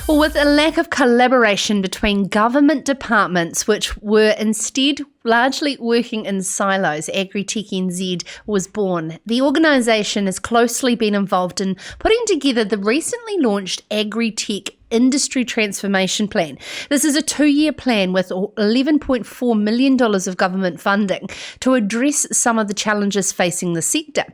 Well, with a lack of collaboration between government departments, which were instead largely working in silos, Agritech NZ was born. The organisation has closely been involved in putting together the recently launched Agritech Industry Transformation Plan. This is a 2-year plan with $11.4 million of government funding to address some of the challenges facing the sector.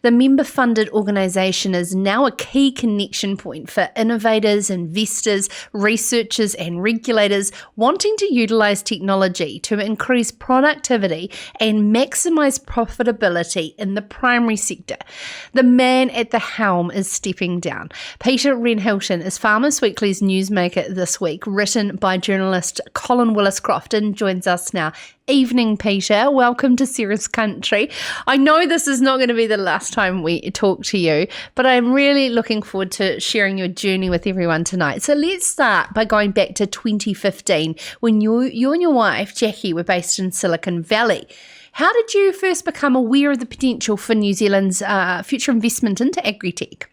The member-funded organisation is now a key connection point for innovators, investors, researchers and regulators wanting to utilise technology to increase productivity and maximise profitability in the primary sector. The man at the helm is stepping down. Peter Wren-Hilton is Farmers Weekly's newsmaker this week, written by journalist Colin Willis-Crofton, joins us now. Evening, Peter. Welcome to Sarah's Country. I know this is not going to be the last time we talk to you, but I'm really looking forward to sharing your journey with everyone tonight. So let's start by going back to 2015 when you and your wife, Jackie, were based in Silicon Valley. How did you first become aware of the potential for New Zealand's future investment into agritech?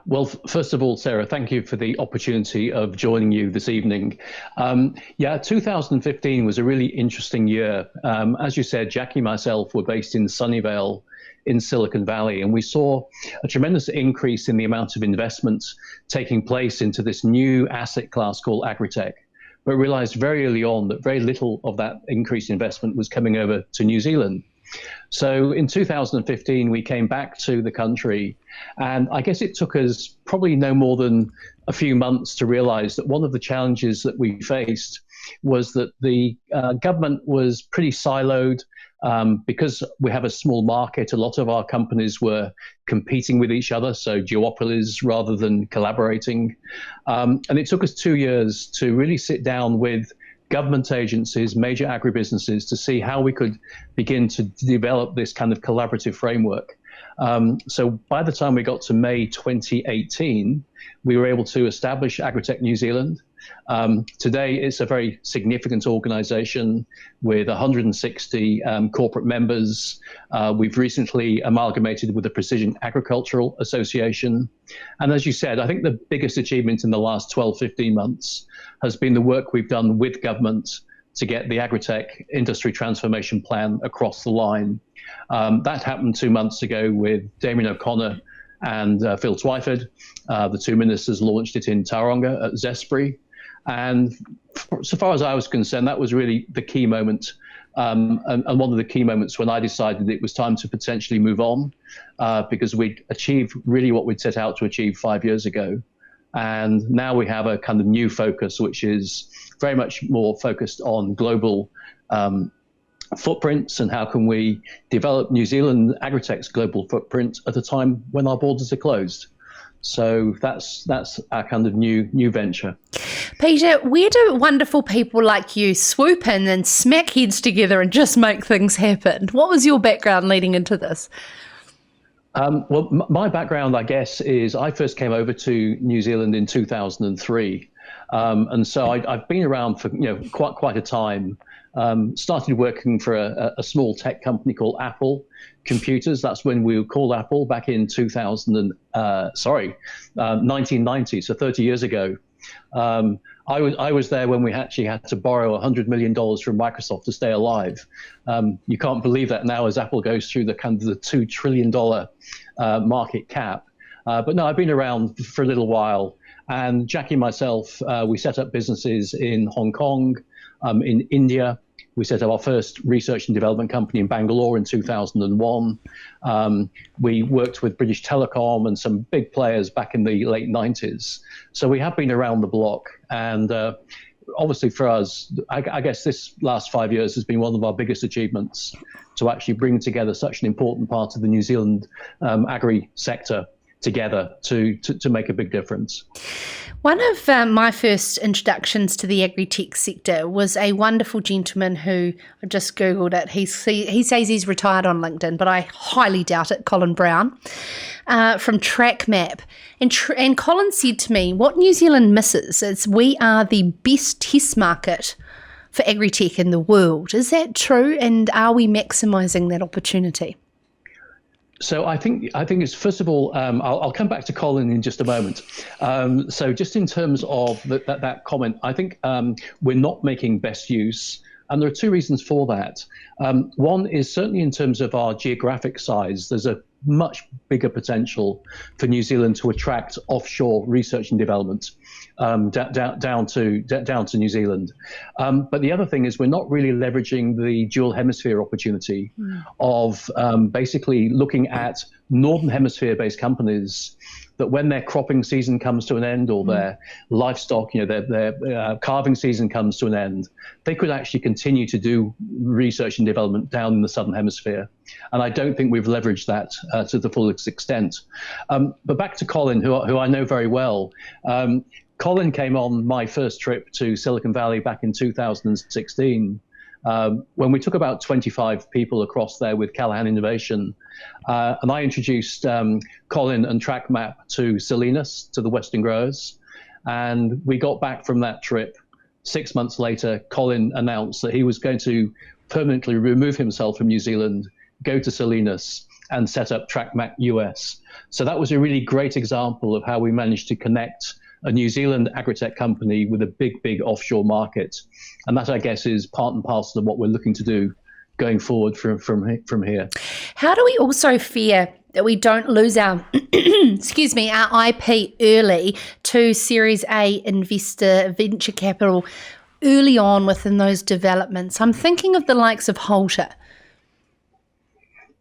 Well, first of all, Sarah, thank you for the opportunity of joining you this evening. 2015 was a really interesting year. As you said, Jackie and myself were based in Sunnyvale in Silicon Valley, and we saw a tremendous increase in the amount of investment taking place into this new asset class called agritech, but realized very early on that very little of that increased investment was coming over to New Zealand. So in 2015, we came back to the country, and I guess it took us probably no more than a few months to realize that one of the challenges that we faced was that the government was pretty siloed. Because we have a small market, a lot of our companies were competing with each other, so duopolies rather than collaborating. And it took us 2 years to really sit down with government agencies, major agribusinesses, to see how we could begin to develop this kind of collaborative framework. So by the time we got to May 2018, we were able to establish Agritech New Zealand. Today, it's a very significant organization with 160 corporate members. We've recently amalgamated with the Precision Agricultural Association. And as you said, I think the biggest achievement in the last 12, 15 months has been the work we've done with government to get the Agritech Industry Transformation Plan across the line. That happened 2 months ago with Damien O'Connor and Phil Twyford. The two ministers launched it in Tauranga at Zespri. And so far as I was concerned, that was really the key moment, and one of the key moments when I decided it was time to potentially move on, because we'd achieved really what we'd set out to achieve 5 years ago. And now we have a kind of new focus, which is very much more focused on global footprints and how can we develop New Zealand Agritech's global footprint at a time when our borders are closed. So that's our kind of new venture. Peter, where do wonderful people like you swoop in and smack heads together and just make things happen? What was your background leading into this? Well, my background, I guess, is I first came over to New Zealand in 2003. And so I've been around for quite a time. Started working for a small tech company called Apple Computers. That's when we were called Apple back in 1990, so 30 years ago. I was there when we actually had to borrow $100 million from Microsoft to stay alive. You can't believe that now as Apple goes through the kind of the $2 trillion market cap. But no, I've been around for a little while. And Jackie and myself, we set up businesses in Hong Kong, in India. We set up our first research and development company in Bangalore in 2001. We worked with British Telecom and some big players back in the late 90s. So we have been around the block. And obviously for us, I guess this last 5 years has been one of our biggest achievements to actually bring together such an important part of the New Zealand agri sector together to make a big difference. One of my first introductions to the agri-tech sector was a wonderful gentleman who, I just Googled it, he says he's retired on LinkedIn, but I highly doubt it, Colin Brown, from TrackMap. And Colin said to me, what New Zealand misses is we are the best test market for agri-tech in the world. Is that true? And are we maximising that opportunity? So I think it's, first of all, I'll come back to Colin in just a moment. So just in terms of that comment, I think we're not making best use, and there are two reasons for that. One is certainly in terms of our geographic size. There's a much bigger potential for New Zealand to attract offshore research and development down to New Zealand. But the other thing is we're not really leveraging the dual hemisphere opportunity of basically looking at Northern Hemisphere-based companies that when their cropping season comes to an end, or their livestock, their calving season comes to an end, they could actually continue to do research and development down in the Southern Hemisphere. And I don't think we've leveraged that to the fullest extent. But back to Colin, who I know very well. Colin came on my first trip to Silicon Valley back in 2016. When we took about 25 people across there with Callahan Innovation, and I introduced Colin and TrackMap to Salinas, to the Western growers. And we got back from that trip. 6 months later, Colin announced that he was going to permanently remove himself from New Zealand, go to Salinas, and set up TrackMap US. So that was a really great example of how we managed to connect a New Zealand agritech company with a big offshore market. And that, I guess, is part and parcel of what we're looking to do going forward from here. How do we also fear that we don't lose our, our IP early to Series A investor venture capital early on within those developments? I'm thinking of the likes of Holter.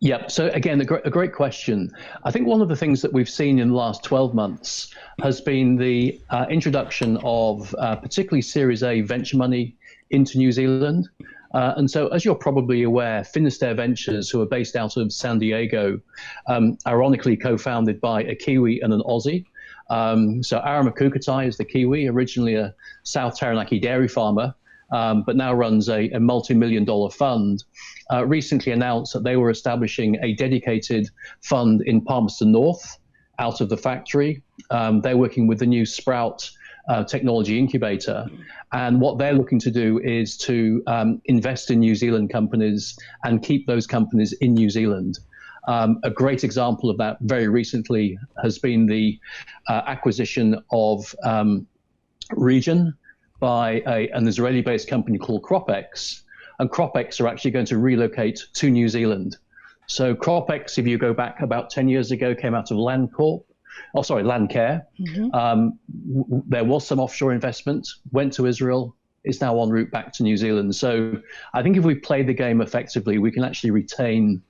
Yep. So again, a great question. I think one of the things that we've seen in the last 12 months has been the introduction of particularly Series A venture money into New Zealand. And so, as you're probably aware, Finisterre Ventures, who are based out of San Diego, ironically co-founded by a Kiwi and an Aussie. So Ara Makukatai is the Kiwi, originally a South Taranaki dairy farmer, but now runs a multi-million-dollar fund. Recently announced that they were establishing a dedicated fund in Palmerston North out of the factory. They're working with the new Sprout technology incubator. And what they're looking to do is to invest in New Zealand companies and keep those companies in New Zealand. A great example of that very recently has been the acquisition of Region by an Israeli-based company called CropX. And CropX are actually going to relocate to New Zealand. So CropX, if you go back about 10 years ago, came out of Landcare. There was some offshore investment, went to Israel, is now en route back to New Zealand. So I think if we play the game effectively, we can actually retain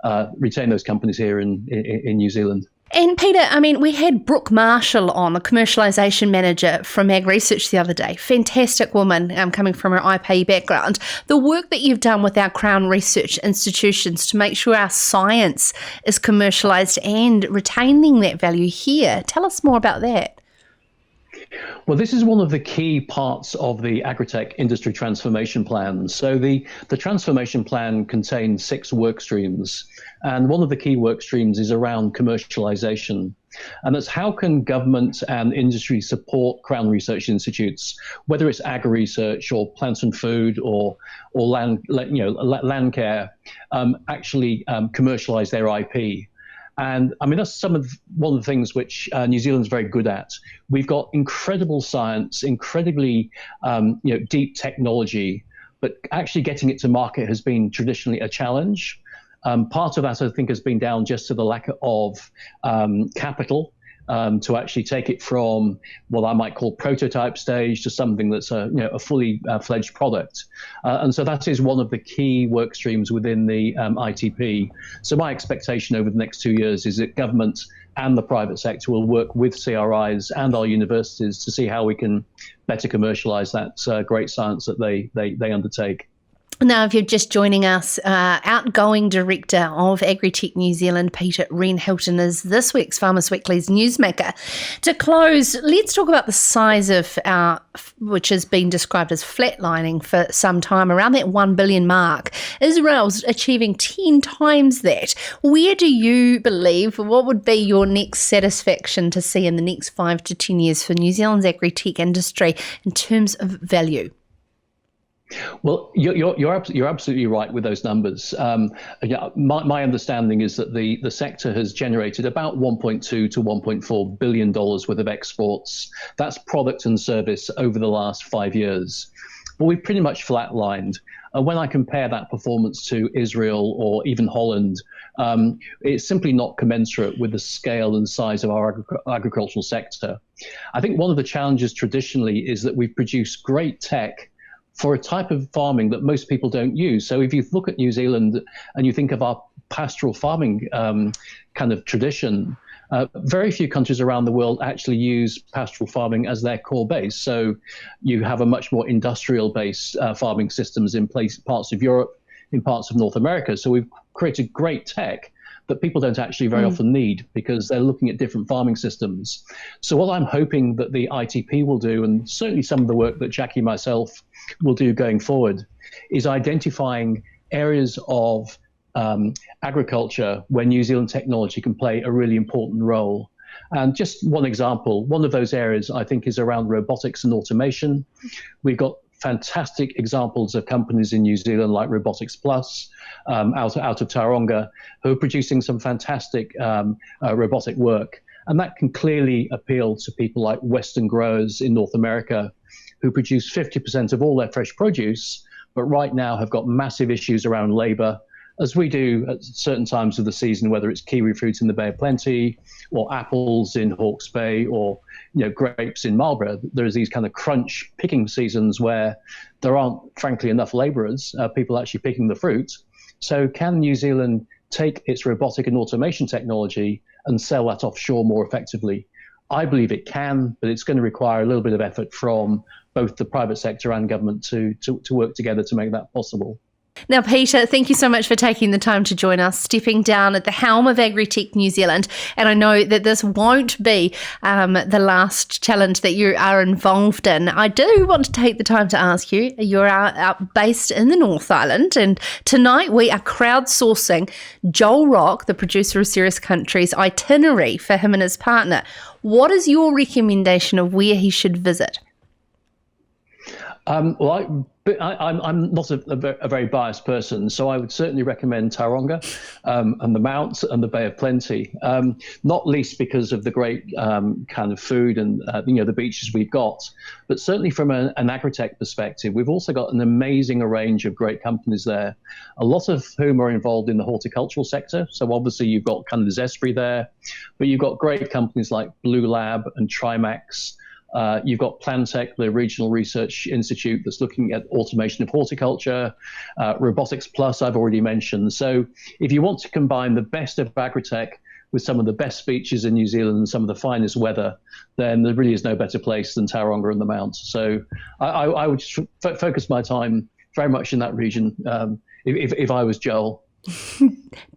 those companies here in New Zealand. And Peter, I mean, we had Brooke Marshall on, the commercialisation manager from Ag Research the other day. Fantastic woman, coming from her IP background. The work that you've done with our Crown research institutions to make sure our science is commercialised and retaining that value here. Tell us more about that. Well, this is one of the key parts of the Agritech industry transformation plan. So the transformation plan contains 6 work streams, and one of the key work streams is around commercialization. And that's how can government and industry support Crown Research Institutes, whether it's agri-research or plant and food or land care, actually commercialize their IP. And I mean, that's one of the things which New Zealand's very good at. We've got incredible science, incredibly deep technology, but actually getting it to market has been traditionally a challenge. Part of that, I think, has been down just to the lack of capital to actually take it from what I might call prototype stage to something that's a fully fledged product. And so that is one of the key work streams within the ITP. So my expectation over the next 2 years is that government and the private sector will work with CRIs and our universities to see how we can better commercialize that great science that they undertake. Now, if you're just joining us, outgoing director of Agritech New Zealand, Peter Wren-Hilton, is this week's Farmers Weekly's newsmaker. To close, let's talk about the size of our, which has been described as flatlining for some time, around that 1 billion mark. Israel's achieving 10 times that. Where do you believe, what would be your next satisfaction to see in the next 5 to 10 years for New Zealand's agri-tech industry in terms of value? Well, you're absolutely right with those numbers. Yeah, my understanding is that the sector has generated about 1.2 to 1.4 billion dollars worth of exports. That's product and service over the last 5 years. But we've pretty much flatlined. When I compare that performance to Israel or even Holland, it's simply not commensurate with the scale and size of our agricultural sector. I think one of the challenges traditionally is that we've produced great tech for a type of farming that most people don't use. So if you look at New Zealand and you think of our pastoral farming kind of tradition, very few countries around the world actually use pastoral farming as their core base. So you have a much more industrial-based farming systems in parts of Europe, in parts of North America. So we've created great tech that people don't actually very often need because they're looking at different farming systems. So what I'm hoping that the ITP will do, and certainly some of the work that Jackie and myself will do going forward, is identifying areas of agriculture where New Zealand technology can play a really important role. And just one example, one of those areas I think is around robotics and automation. We've got fantastic examples of companies in New Zealand like Robotics Plus out of Tauranga, who are producing some fantastic robotic work. And that can clearly appeal to people like Western growers in North America, who produce 50% of all their fresh produce, but right now have got massive issues around labor, as we do at certain times of the season, whether it's kiwi fruit in the Bay of Plenty or apples in Hawke's Bay or grapes in Marlborough. There's these kind of crunch picking seasons where there aren't, frankly, enough laborers, people actually picking the fruit. So can New Zealand take its robotic and automation technology and sell that offshore more effectively? I believe it can, but it's going to require a little bit of effort from both the private sector and government to work together to make that possible. Now, Peter, thank you so much for taking the time to join us, stepping down at the helm of Agritech New Zealand. And I know that this won't be the last challenge that you are involved in. I do want to take the time to ask you, you're out based in the North Island, and tonight we are crowdsourcing Joel Rock, the producer of Serious Country's itinerary for him and his partner. What is your recommendation of where he should visit? Well, I'm not a very biased person, so I would certainly recommend Tauranga and the Mount and the Bay of Plenty, not least because of the great kind of food and the beaches we've got, but certainly from an Agritech perspective, we've also got an amazing range of great companies there, a lot of whom are involved in the horticultural sector. So obviously you've got kind of the zestri there, but you've got great companies like Blue Lab and Trimax. You've got Plantech, the regional research institute that's looking at automation of horticulture, Robotics Plus, I've already mentioned. So if you want to combine the best of Agritech with some of the best beaches in New Zealand and some of the finest weather, then there really is no better place than Tauranga and the Mount. So I would focus my time very much in that region if I was Joel.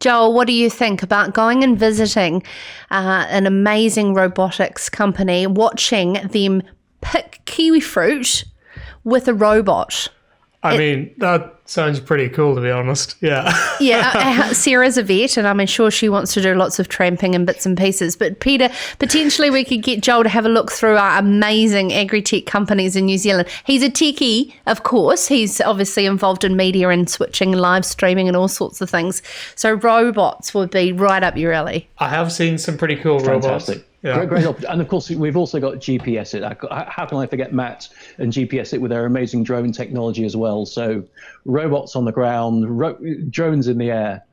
Joel, what do you think about going and visiting an amazing robotics company, watching them pick kiwi fruit with a robot? I mean, that sounds pretty cool, to be honest. Yeah. Yeah, Sarah's a vet, and I'm sure she wants to do lots of tramping and bits and pieces. But Peter, potentially we could get Joel to have a look through our amazing agri-tech companies in New Zealand. He's a techie, of course. He's obviously involved in media and switching and live streaming and all sorts of things. So robots would be right up your alley. I have seen some pretty cool robots. Yeah. Great. And of course, we've also got GPS It. How can I forget Matt and GPS It with their amazing drone technology as well? So robots on the ground, drones in the air.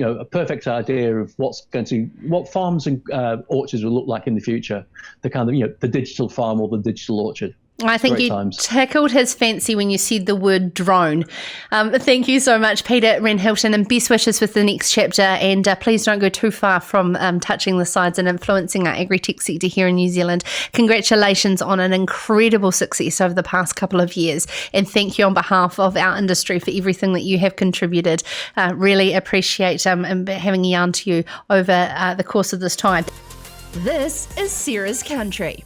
A perfect idea of what farms and orchards will look like in the future. The kind of the digital farm or the digital orchard. I think you tickled his fancy when you said the word drone. Thank you so much, Peter Wren-Hilton, and best wishes with the next chapter. And please don't go too far from touching the sides and influencing our agri-tech sector here in New Zealand. Congratulations on an incredible success over the past couple of years. And thank you on behalf of our industry for everything that you have contributed. Really appreciate having a yarn to you over the course of this time. This is Sarah's Country.